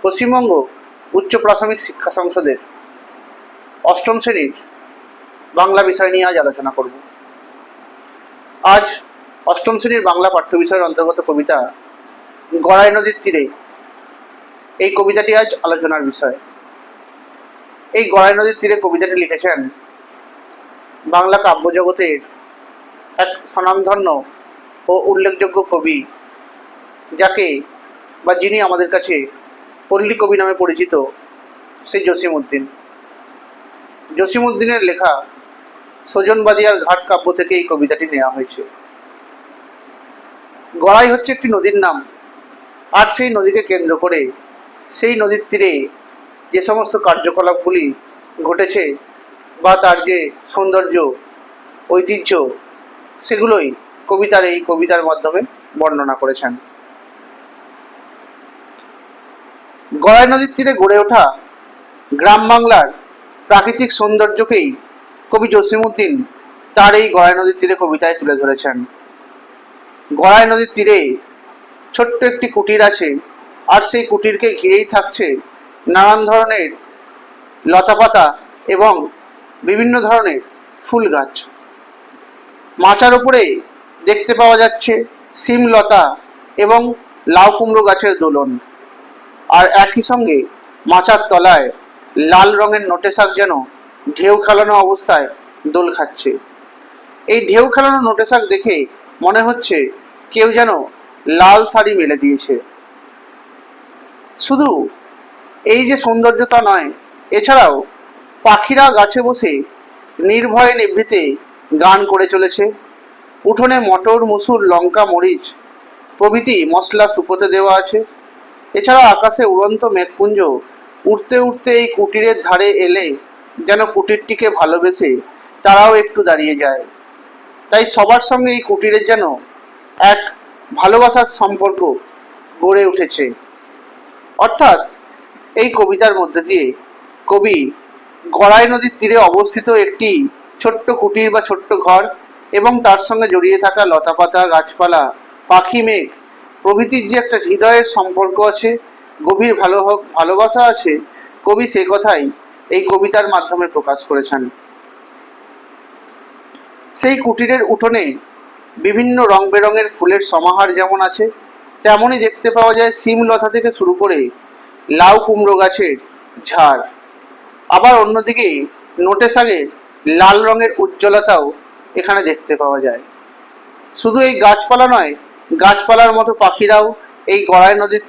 পশ্চিমবঙ্গ উচ্চ প্রাথমিক শিক্ষা সংসদের অষ্টম শ্রেণীর বাংলা বিষয় নিয়ে আজ আলোচনা করব। আজ অষ্টম শ্রেণীর বাংলা পাঠ্য বিষয়ের অন্তর্গত কবিতা গড়াই নদীর তীরে, এই কবিতাটি আজ আলোচনার বিষয়। এই গড়াই নদীর তীরে কবিতাটি লিখেছেন বাংলা কাব্যজগতের এক স্বনামধন্য ও উল্লেখযোগ্য কবি, যাকে বা যিনি আমাদের কাছে পল্লী কবি নামে পরিচিত, সেই জসিমউদ্দিন। জসিমউদ্দিনের লেখা সজনবাদিয়ার ঘাট কাব্য থেকে এই কবিতাটি নেওয়া হয়েছে। গড়াই হচ্ছে একটি নদীর নাম, আর সেই নদীকে কেন্দ্র করে সেই নদীর তীরে যে সমস্ত কার্যকলাপগুলি ঘটেছে বা তার যে সৌন্দর্য, ঐতিহ্য, সেগুলোই এই কবিতার মাধ্যমে বর্ণনা করেছেন। গড়াই নদীর তীরে গড়ে ওঠা গ্রাম বাংলার প্রাকৃতিক সৌন্দর্যকেই কবি জসিমউদ্দিন তার এই গড়াই নদীর তীরে কবিতায় তুলে ধরেছেন। গড়াই নদীর তীরে ছোট্ট একটি কুটির আছে, আর সেই কুটিরকে ঘিরেই থাকছে নানান ধরনের লতাপাতা এবং বিভিন্ন ধরনের ফুল গাছ। মাচার উপরে দেখতে পাওয়া যাচ্ছে শিম লতা এবং লাউ কুমড়ো গাছের দোলন, আর একই সঙ্গে মাচার তলায় লাল রঙের নোটে শাক যেন ঢেউ খেলানো অবস্থায় দোল খাচ্ছে। এই ঢেউ খেলানো নোটে শাক দেখে মনে হচ্ছে কেউ যেন লাল শাড়ি মেলে দিয়েছে। শুধু এই যে সৌন্দর্যতা নয়, এছাড়াও পাখিরা গাছে বসে নির্ভয়ে নিভৃতে গান করে চলেছে। উঠোনে মটর, মুসুর, লঙ্কা, মরিচ প্রভৃতি মশলা শুকোতে দেওয়া আছে। এছাড়াও আকাশে উড়ন্ত মেঘপুঞ্জ উড়তে উড়তে এই কুটিরের ধারে এলে যেন কুটিরটিকে ভালোবেসে তারাও একটু দাঁড়িয়ে যায়। তাই সবার সঙ্গে এই কুটিরের যেন এক ভালোবাসার সম্পর্ক গড়ে উঠেছে। অর্থাৎ এই কবিতার মধ্যে দিয়ে কবি গড়াই নদীর তীরে অবস্থিত একটি ছোট্ট কুটির বা ছোট্ট ঘর এবং তার সঙ্গে জড়িয়ে থাকা লতাপাতা, গাছপালা, পাখি, মেঘ প্রভৃতির যে একটা হৃদয়ের সম্পর্ক আছে, গভীর ভালোবাসা আছে, কবি সে কথাই এই কবিতার মাধ্যমে প্রকাশ করেছেন। সেই কুটিরের উঠোনে বিভিন্ন রং বেরঙের ফুলের সমাহার যেমন আছে, তেমনই দেখতে পাওয়া যায় শিম লতা থেকে শুরু করে লাউ কুমড়ো গাছের ঝাড়। আবার অন্যদিকে নোটে শাকের লাল রঙের উজ্জ্বলতাও এখানে দেখতে পাওয়া যায়। শুধু এই গাছপালা নয়, গাছপালার মতো পাখিরাও এই গড়াই নদীর